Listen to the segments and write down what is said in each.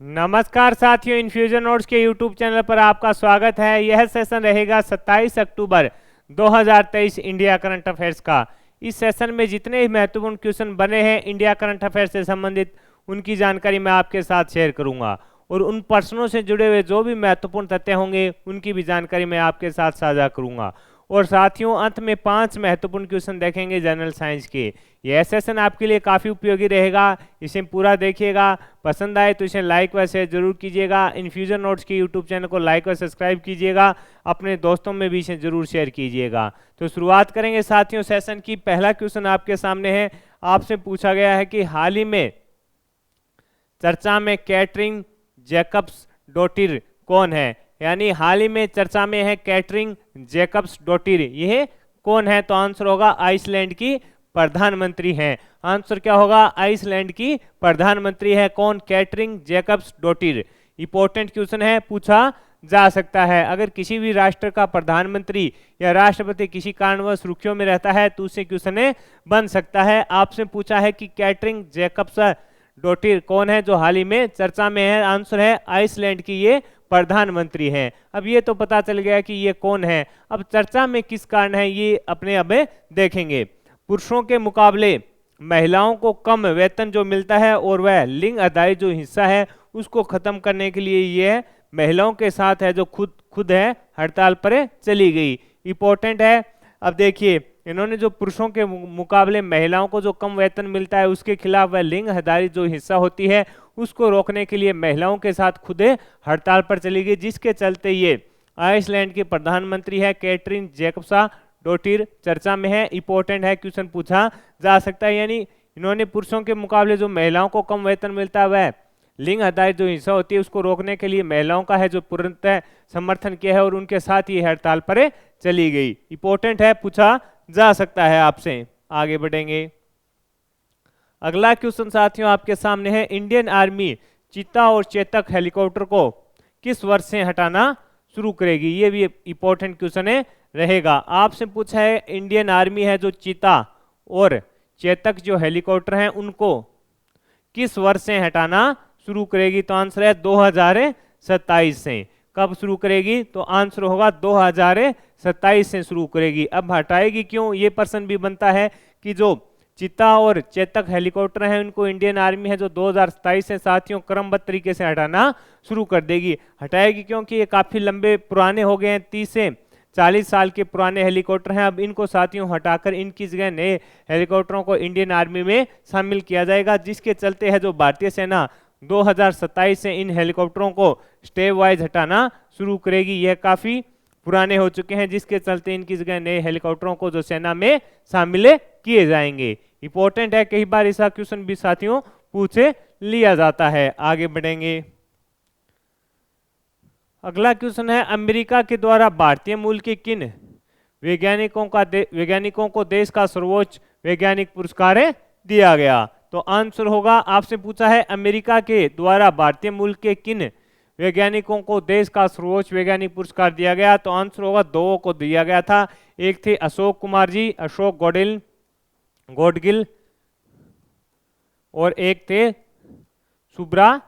नमस्कार साथियों, infusion notes के यूट्यूब चैनल पर आपका स्वागत है। यह सेशन रहेगा 27 अक्टूबर 2023 इंडिया करंट अफेयर्स का। इस सेशन में जितने भी महत्वपूर्ण क्वेश्चन बने हैं इंडिया करंट अफेयर्स से संबंधित, उनकी जानकारी मैं आपके साथ शेयर करूंगा और उन प्रश्नों से जुड़े हुए जो भी महत्वपूर्ण तथ्य होंगे उनकी भी जानकारी मैं आपके साथ साझा करूंगा। और साथियों, अंत में 5 महत्वपूर्ण क्वेश्चन देखेंगे जनरल साइंस के। यह सेशन आपके लिए काफ़ी उपयोगी रहेगा, इसे पूरा देखिएगा। पसंद आए तो इसे लाइक व शेयर जरूर कीजिएगा। इन्फ्यूजन नोट्स के यूट्यूब चैनल को लाइक व सब्सक्राइब कीजिएगा। अपने दोस्तों में भी इसे जरूर शेयर कीजिएगा। तो शुरुआत करेंगे साथियों सेशन की। पहला क्वेश्चन आपके सामने है। आपसे पूछा गया है कि हाल ही में चर्चा में कैटरिंग जैकब्स डोटिर कौन है। यानी हाल ही में चर्चा में है कैटरिंग जैकब्स डोटिर, यह कौन है? तो आंसर होगा आइसलैंड की प्रधानमंत्री हैं। आंसर क्या होगा? आइसलैंड की प्रधानमंत्री है कौन? Katrin Jakobsdottir. Important question है, पूछा जा सकता है। अगर किसी भी राष्ट्र का प्रधानमंत्री या राष्ट्रपति किसी कारणवश सुर्खियों में रहता है तो उससे क्वेश्चन बन सकता है। आपसे पूछा है कि कैटरिंग जैकब्स डोटिर कौन है जो हाल ही में चर्चा में है। आंसर है आइसलैंड की ये प्रधानमंत्री हैं। अब ये तो पता चल गया कि ये कौन है। अब चर्चा में किस कारण है ये अपने अब देखेंगे। पुरुषों के मुकाबले महिलाओं को कम वेतन जो मिलता है और वह लिंग आधारित जो हिस्सा है उसको खत्म करने के लिए ये महिलाओं के साथ है जो खुद है हड़ताल पर चली गई। इंपॉर्टेंट है। अब देखिए, इन्होंने जो पुरुषों के मुकाबले महिलाओं को जो कम वेतन मिलता है उसके खिलाफ वह लिंग आधारित जो हिस्सा होती है उसको रोकने के लिए महिलाओं के साथ खुद हड़ताल पर चली गई, जिसके चलते ये आइसलैंड की प्रधानमंत्री है कैटरिन जैकब्सा डोटिर चर्चा में है। इंपॉर्टेंट है, क्वेश्चन पूछा जा सकता है। यानी इन्होंने पुरुषों के मुकाबले जो महिलाओं को कम वेतन मिलता है वह लिंग आधारित जो हिस्सा होती है उसको रोकने के लिए महिलाओं का है जो पूर्णतः समर्थन किया है और उनके साथ ये हड़ताल पर चली गई। इंपॉर्टेंट है, पूछा जा सकता है आपसे। आगे बढ़ेंगे। अगला क्वेश्चन साथियों आपके सामने है। इंडियन आर्मी चीता और चेतक हेलीकॉप्टर को किस वर्ष से हटाना शुरू करेगी? ये भी इंपॉर्टेंट क्वेश्चन रहेगा। आपसे पूछा है इंडियन आर्मी है जो चीता और चेतक जो हेलीकॉप्टर हैं उनको किस वर्ष से हटाना शुरू करेगी? तो आंसर है 2027 से। कब शुरू करेगी? तो आंसर होगा 2027 से शुरू करेगी। अब हटाएगी क्यों, ये प्रश्न भी बनता है कि जो चीता और चेतक हेलीकॉप्टर हैं उनको इंडियन आर्मी है जो 2027 से साथियों क्रमबद्ध तरीके से हटाना शुरू कर देगी। हटाएगी क्योंकि ये काफ़ी लंबे पुराने हो गए हैं, 30 से 40 साल के पुराने हेलीकॉप्टर हैं। अब इनको साथियों हटाकर इनकी जगह नए हेलीकॉप्टरों को इंडियन आर्मी में शामिल किया जाएगा, जिसके चलते है जो भारतीय सेना 2027 से इन हेलीकॉप्टरों को स्टेप वाइज हटाना शुरू करेगी। यह काफ़ी पुराने हो चुके हैं, जिसके चलते इनकी जगह नए हेलीकॉप्टरों को जो सेना में शामिल किए जाएंगे। इंपॉर्टेंट है, कई बार ऐसा क्वेश्चन भी साथियों पूछे लिया जाता है। आगे बढ़ेंगे। अगला क्वेश्चन है। अमेरिका के द्वारा भारतीय मूल के किन वैज्ञानिकों को देश का सर्वोच्च वैज्ञानिक पुरस्कार दिया गया? तो आंसर होगा, आपसे पूछा है अमेरिका के द्वारा भारतीय मूल के किन वैज्ञानिकों को देश का सर्वोच्च वैज्ञानिक पुरस्कार दिया गया? तो आंसर होगा 2 को दिया गया था। एक थे अशोक कुमार जी, अशोक गॉडगिल और एक थे सुब्रा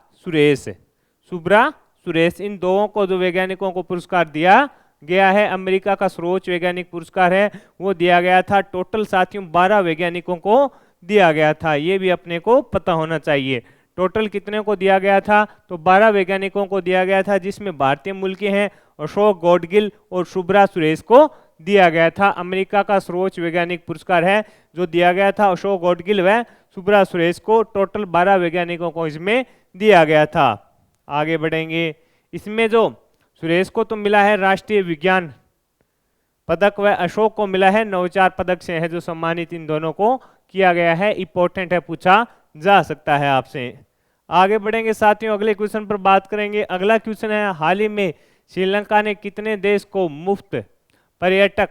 सुरेश। इन दोनों को जो वैज्ञानिकों को पुरस्कार दिया गया है, अमेरिका का सर्वोच्च वैज्ञानिक पुरस्कार है वो दिया गया था। टोटल साथियों 12 वैज्ञानिकों को दिया गया था, ये भी अपने को पता होना चाहिए। टोटल कितने को दिया गया था? तो 12 वैज्ञानिकों को दिया गया था, जिसमें भारतीय मूल के हैं अशोक गॉडगिल और सुब्रा सुरेश को दिया गया था। अमेरिका का सर्वोच्च वैज्ञानिक पुरस्कार है जो दिया गया था अशोक गॉडगिल व सुब्रा सुरेश को। टोटल 12 वैज्ञानिकों को इसमें दिया गया था। आगे बढ़ेंगे। इसमें जो सुरेश को तो मिला है राष्ट्रीय विज्ञान पदक व अशोक को मिला है नवाचार पदक से है जो सम्मानित इन दोनों को किया गया है। इंपॉर्टेंट है, पूछा जा सकता है आपसे। आगे बढ़ेंगे साथियों, अगले क्वेश्चन पर बात करेंगे। अगला क्वेश्चन है। हाल ही में श्रीलंका ने कितने देश को मुफ्त पर्यटक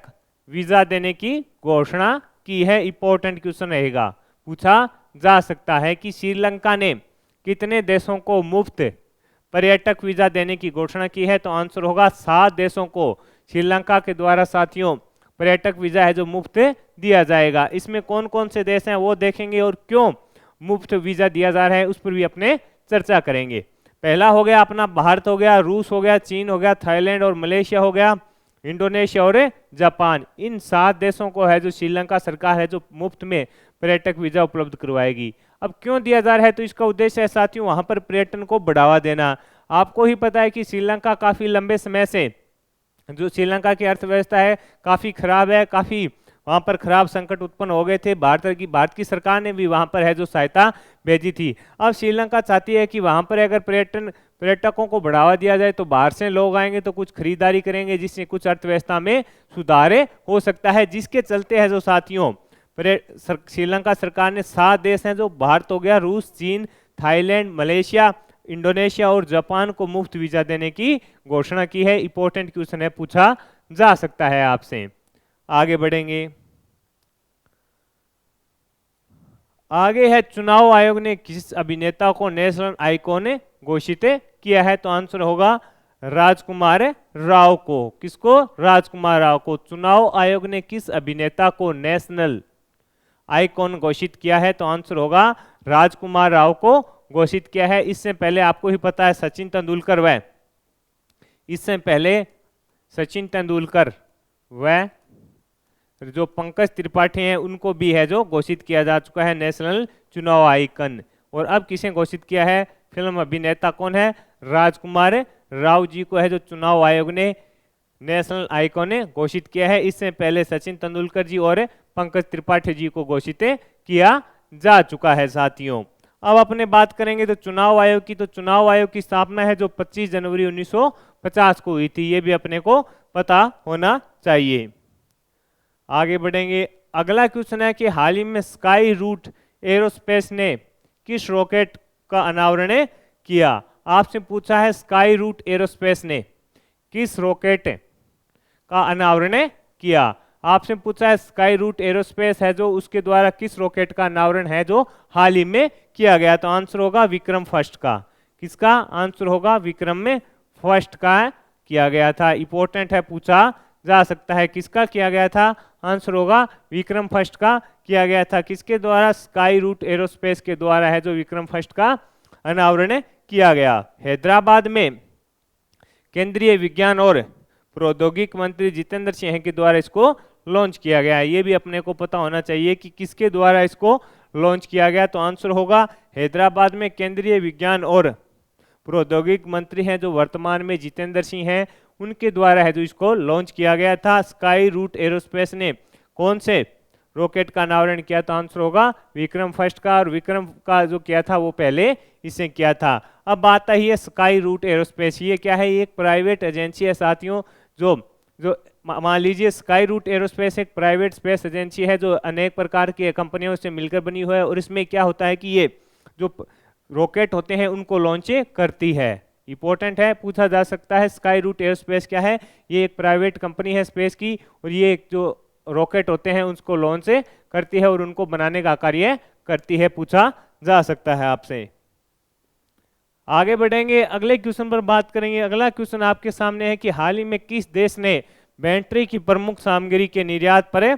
वीजा देने की घोषणा की है? इंपॉर्टेंट क्वेश्चन रहेगा, पूछा जा सकता है कि श्रीलंका ने कितने देशों को मुफ्त पर्यटक वीजा देने की घोषणा की है? तो आंसर होगा 7 देशों को श्रीलंका के द्वारा साथियों पर्यटक वीजा है जो मुफ्त दिया जाएगा। इसमें कौन कौन से देश हैं वो देखेंगे और क्यों मुफ्त वीजा दिया जा रहा है उस पर भी अपने चर्चा करेंगे। पहला हो गया अपना भारत हो गया, रूस हो गया, चीन हो गया, थाईलैंड और मलेशिया हो गया, इंडोनेशिया और जापान। इन 7 देशों को है जो श्रीलंका सरकार है जो मुफ्त में पर्यटक वीजा उपलब्ध करवाएगी। अब क्यों दिया जा रहा है, तो इसका उद्देश्य है साथियों वहां पर पर्यटन को बढ़ावा देना। आपको ही पता है कि श्रीलंका काफी लंबे समय से जो श्रीलंका की अर्थव्यवस्था है काफी खराब है, काफी वहां पर खराब संकट उत्पन्न हो गए थे। भारत की सरकार ने भी वहां पर है जो सहायता भेजी थी। अब श्रीलंका चाहती है कि वहां पर अगर पर्यटकों को बढ़ावा दिया जाए तो बाहर से लोग आएंगे तो कुछ खरीदारी करेंगे, जिससे कुछ अर्थव्यवस्था में सुधार हो सकता है, जिसके चलते है जो साथियों श्रीलंका सरकार ने 7 देश हैं जो भारत हो गया, रूस, चीन, थाईलैंड, मलेशिया, इंडोनेशिया और जापान को मुफ्त वीजा देने की घोषणा की है। इंपॉर्टेंट क्वेश्चन है, पूछा जा सकता है आपसे। आगे बढ़ेंगे। आगे है चुनाव आयोग ने किस अभिनेता को नेशनल आइकॉन घोषित किया है, तो आंसर होगा राजकुमार राव को। किसको? राजकुमार राव को। चुनाव आयोग ने किस अभिनेता को नेशनल आइकॉन घोषित किया है, तो आंसर होगा राजकुमार राव को घोषित किया है। इससे पहले आपको ही पता है सचिन तेंदुलकर व इससे पहले सचिन तेंदुलकर व जो पंकज त्रिपाठी हैं उनको भी है जो घोषित किया जा चुका है नेशनल चुनाव आइकन। और अब किसे घोषित किया है? फिल्म अभिनेता कौन है? राजकुमार राव जी को है जो चुनाव आयोग ने नेशनल आइकॉन घोषित किया है। इससे पहले सचिन तेंदुलकर जी और पंकज त्रिपाठी जी को घोषित किया जा चुका है साथियों। अब अपने बात करेंगे तो चुनाव आयोग की, तो चुनाव आयोग की स्थापना है जो 25 जनवरी 1950 को हुई थी, ये भी अपने को पता होना चाहिए। आगे बढ़ेंगे। अगला क्वेश्चन है कि हाल ही में स्काई रूट एरोस्पेस ने किस रॉकेट का अनावरण किया? आपसे पूछा है स्काई रूट एरोस्पेस ने किस रॉकेट का अनावरण किया। आपसे पूछा है स्काई रूट एरोस्पेस है जो उसके द्वारा किस रॉकेट का अनावरण है जो हाल ही में किया गया, तो आंसर होगा विक्रम फर्स्ट का। किसका? आंसर होगा विक्रम में फर्स्ट का किया गया था। इंपॉर्टेंट है, पूछा जा सकता है। किसका किया गया था? आंसर होगा विक्रम फर्स्ट का किया गया था। किसके द्वारा? स्काई रूट एरोस्पेस के द्वारा है जो विक्रम फर्स्ट का अनावरण किया गया। हैदराबाद में केंद्रीय विज्ञान और प्रौद्योगिकी मंत्री जितेंद्र सिंह के द्वारा इसको लॉन्च किया गया है। ये भी अपने को पता होना चाहिए कि किसके द्वारा इसको लॉन्च किया गया, तो आंसर होगा हैदराबाद में केंद्रीय विज्ञान और प्रौद्योगिकी मंत्री हैं जो वर्तमान में जितेंद्र सिंह हैं, उनके द्वारा है जो इसको लॉन्च किया गया था। स्काई रूट एरोस्पेस ने कौन से रॉकेट का अनावरण किया, तो आंसर होगा विक्रम फर्स्ट का। और विक्रम का जो किया था वो पहले इसे किया था। अब बात आई है स्काई रूट एरोस्पेस, ये क्या है? ये एक प्राइवेट एजेंसी है साथियों। जो मान लीजिए स्काई रूट एरोस्पेस एक प्राइवेट स्पेस एजेंसी है जो अनेक प्रकार की कंपनियों से मिलकर बनी हुई है। और इसमें क्या होता है कि ये जो रॉकेट होते हैं उनको लॉन्च करती है। इंपॉर्टेंट है, पूछा जा सकता है स्काई रूट एरोस्पेस क्या है? ये एक प्राइवेट कंपनी है स्पेस की, और ये एक जो रॉकेट होते हैं उसको लॉन्च करती है और उनको बनाने का कार्य करती है, पूछा जा सकता है आपसे। आगे बढ़ेंगे, अगले क्वेश्चन पर बात करेंगे। अगला क्वेश्चन आपके सामने है कि हाल ही में किस देश ने बैटरी की प्रमुख सामग्री के निर्यात पर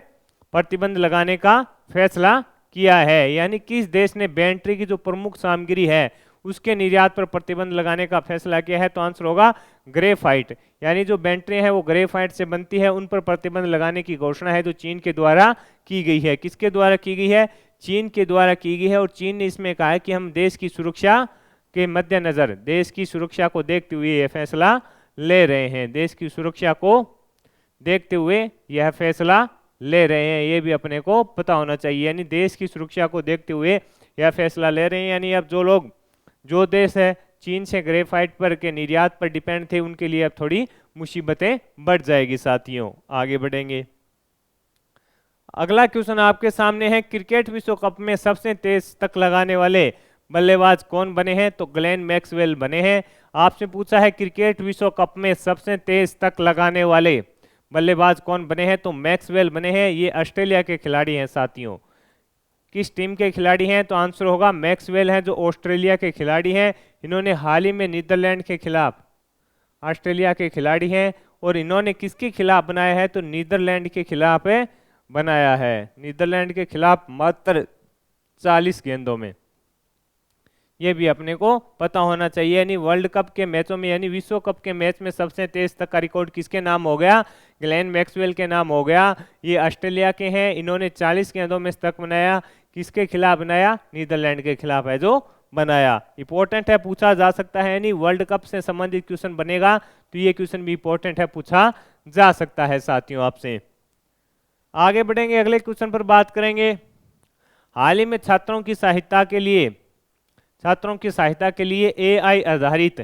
प्रतिबंध लगाने का फैसला किया है? यानी किस देश ने बैटरी की जो प्रमुख सामग्री है उसके निर्यात पर प्रतिबंध लगाने का फैसला किया है, तो आंसर होगा ग्रेफाइट। यानी जो बैटरी है वो ग्रेफाइट से बनती है, उन पर प्रतिबंध लगाने की घोषणा है जो चीन के द्वारा की गई है। किसके द्वारा की गई है? चीन के द्वारा की गई है। और चीन ने इसमें कहा है कि हम देश की सुरक्षा के मद्देनजर, देश की सुरक्षा को देखते हुए यह फैसला ले रहे हैं। देश की सुरक्षा को देखते हुए यह फैसला ले रहे हैं, ये भी अपने को पता होना चाहिए। यानी देश की सुरक्षा को देखते हुए यह फैसला ले रहे हैं। यानी अब जो देश है चीन से ग्रेफाइट पर के निर्यात पर डिपेंड थे, उनके लिए अब थोड़ी मुसीबतें बढ़ जाएगी साथियों। आगे बढ़ेंगे। अगला क्वेश्चन आपके सामने है, क्रिकेट विश्व कप में सबसे तेज तक लगाने वाले बल्लेबाज कौन बने हैं? तो ग्लेन मैक्सवेल बने हैं। आपसे पूछा है क्रिकेट विश्व कप में सबसे तेज तक लगाने वाले बल्लेबाज कौन बने हैं? तो मैक्सवेल बने हैं। ये ऑस्ट्रेलिया के खिलाड़ी हैं साथियों। किस टीम के खिलाड़ी हैं? तो आंसर होगा मैक्सवेल हैं जो ऑस्ट्रेलिया के खिलाड़ी हैं। इन्होंने हाल ही में नीदरलैंड के खिलाफ, ऑस्ट्रेलिया के खिलाड़ी हैं, और इन्होंने किसके खिलाफ बनाया है? तो नीदरलैंड के खिलाफ बनाया है। नीदरलैंड के खिलाफ मात्र 40 गेंदों में ये भी अपने को पता होना चाहिए। यानी वर्ल्ड कप के मैचों में, यानी विश्व कप के मैच में सबसे तेज तक का रिकॉर्ड किसके नाम हो गया? ग्लेन मैक्सवेल के नाम हो गया। ये ऑस्ट्रेलिया के हैं, इन्होंने 40 गेंदों में शतक बनाया। किसके खिलाफ बनाया? नीदरलैंड के खिलाफ है जो बनाया। इंपॉर्टेंट है, पूछा जा सकता है। यानी वर्ल्ड कप से संबंधित क्वेश्चन बनेगा तो ये क्वेश्चन भी इंपॉर्टेंट है, पूछा जा सकता है साथियों आपसे। आगे बढ़ेंगे, अगले क्वेश्चन पर बात करेंगे। हाल ही में छात्रों की सहायता के लिए एआई आधारित,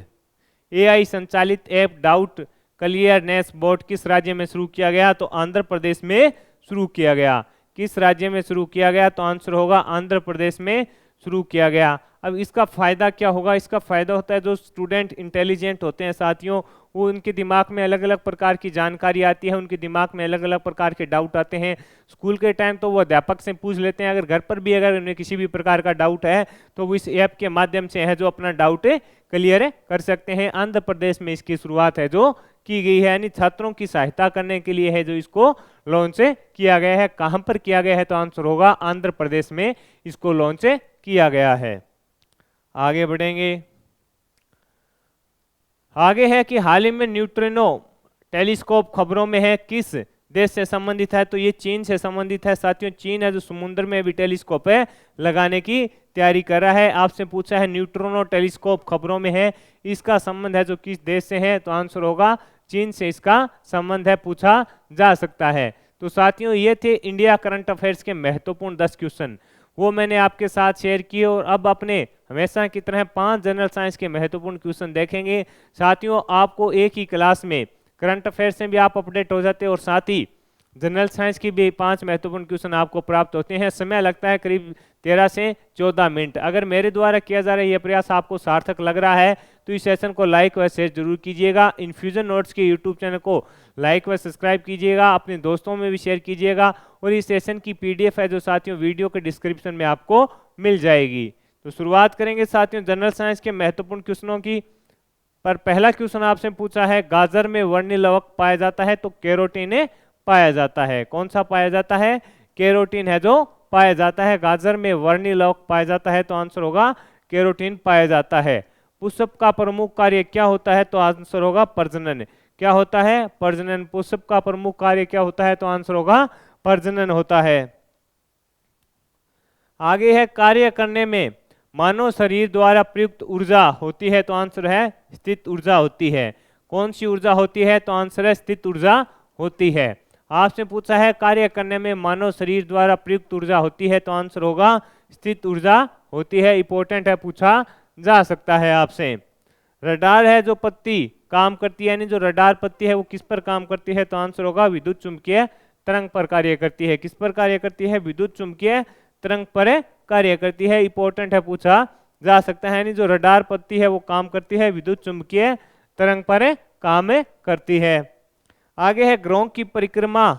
एआई संचालित ऐप डाउट क्लियरनेस बोर्ड किस राज्य में शुरू किया गया? तो आंध्र प्रदेश में शुरू किया गया। किस राज्य में शुरू किया गया? तो आंसर होगा आंध्र प्रदेश में शुरू किया गया। अब इसका फायदा क्या होगा? इसका फायदा होता है जो स्टूडेंट इंटेलिजेंट होते हैं साथियों, वो उनके दिमाग में अलग अलग प्रकार की जानकारी आती है, उनके दिमाग में अलग अलग प्रकार के डाउट आते हैं। स्कूल के टाइम तो वो अध्यापक से पूछ लेते हैं, अगर घर पर भी अगर उन्हें किसी भी प्रकार का डाउट है तो वो इस ऐप के माध्यम से है जो अपना डाउट क्लियर कर सकते हैं। आंध्र प्रदेश में इसकी शुरुआत है जो की गई है, यानी छात्रों की सहायता करने के लिए है जो इसको लॉन्च किया गया है। कहां पर किया गया है? तो आंसर होगा आंध्र प्रदेश में इसको लॉन्च किया गया है। आगे बढ़ेंगे, आगे है कि हाल ही में न्यूट्रिनो टेलीस्कोप खबरों में है, किस देश से संबंधित है? तो ये चीन से संबंधित है साथियों। चीन है जो समुद्र में भी टेलीस्कोप है लगाने की तैयारी कर रहा है। आपसे पूछा है न्यूट्रिनो टेलीस्कोप खबरों में है, इसका संबंध है जो किस देश से है? तो आंसर होगा चीन से इसका संबंध है, पूछा जा सकता है। तो साथियों ये थे इंडिया करंट अफेयर्स के महत्वपूर्ण 10 क्वेश्चन, वो मैंने आपके साथ शेयर किए। और अब अपने हमेशा की तरह 5 जनरल साइंस के महत्वपूर्ण क्वेश्चन देखेंगे साथियों। आपको एक ही क्लास में करंट अफेयर्स से भी आप अपडेट हो जाते हैं और साथ ही जनरल साइंस की भी 5 महत्वपूर्ण क्वेश्चन आपको प्राप्त होते हैं। समय लगता है करीब 13 से 14 मिनट। अगर मेरे द्वारा किया जा रहा है यह प्रयास आपको सार्थक लग रहा है तो इस सेशन को लाइक व शेयर जरूर कीजिएगा। इन्फ्यूजन नोट्स के यूट्यूब चैनल को लाइक व सब्सक्राइब कीजिएगा, अपने दोस्तों में भी शेयर कीजिएगा। और इस सेशन की पीडीएफ है जो साथियों वीडियो के डिस्क्रिप्शन में आपको मिल जाएगी। तो शुरुआत करेंगे साथियों जनरल साइंस के महत्वपूर्ण क्वेश्चनों की। पर पहला क्वेश्चन आपसे पूछा है, गाजर में वर्णिल लवक पाया जाता है? तो कैरोटीन पाया जाता है। कौन सा पाया जाता है? कैरोटीन है जो पाया जाता है। गाजर में वर्णिल लवक पाया जाता है तो आंसर होगा कैरोटीन पाया जाता है। पुष्प का प्रमुख कार्य क्या होता है? तो आंसर होगा प्रजनन। क्या होता है? प्रजनन। पुष्प का प्रमुख कार्य क्या होता है? तो आंसर होगा प्रजनन होता है। आगे है, कार्य करने में मानव शरीर द्वारा प्रयुक्त ऊर्जा होती है? तो आंसर है स्थित ऊर्जा होती है। कौन सी ऊर्जा होती है? तो आंसर है स्थित ऊर्जा होती है। आपसे पूछा है कार्य करने में मानव शरीर द्वारा प्रयुक्त ऊर्जा होती है? तो आंसर होगा स्थित ऊर्जा होती है। इंपॉर्टेंट है, पूछा जा सकता है आपसे। रडार है जो पत्ती काम करती है, यानी जो रडार पत्ती है वो किस पर काम करती है? तो आंसर होगा विद्युत चुंबकीय तरंग पर कार्य करती है। किस पर कार्य करती है? विद्युत चुंबकीय तरंग पर कार्य करती है। इंपॉर्टेंट है, पूछा जा सकता है। यानी जो रडार पत्ती है वो काम करती है विद्युत चुंबकीय तरंग पर काम करती है। आगे है, ग्रहों की परिक्रमा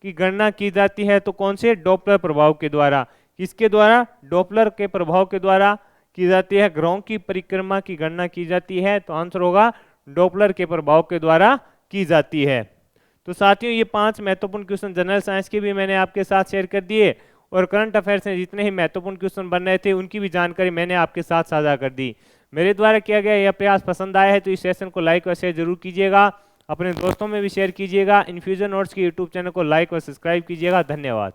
की गणना की जाती है तो कौन से? डॉपलर प्रभाव के द्वारा। किसके द्वारा? डॉपलर के प्रभाव के द्वारा की जाती है। ग्रहों की परिक्रमा की गणना की जाती है तो आंसर होगा डॉपलर के प्रभाव के द्वारा की जाती है। तो साथियों ये 5 महत्वपूर्ण क्वेश्चन जनरल साइंस के भी मैंने आपके साथ शेयर कर दिए और करंट अफेयर्स में जितने ही महत्वपूर्ण क्वेश्चन बन रहे थे उनकी भी जानकारी मैंने आपके साथ साझा कर दी। मेरे द्वारा किया गया यह प्रयास पसंद आया है तो इस सेशन को लाइक और शेयर जरूर कीजिएगा, अपने दोस्तों में भी शेयर कीजिएगा। इन्फ्यूजन नोट्स के यूट्यूब चैनल को लाइक और सब्सक्राइब कीजिएगा। धन्यवाद।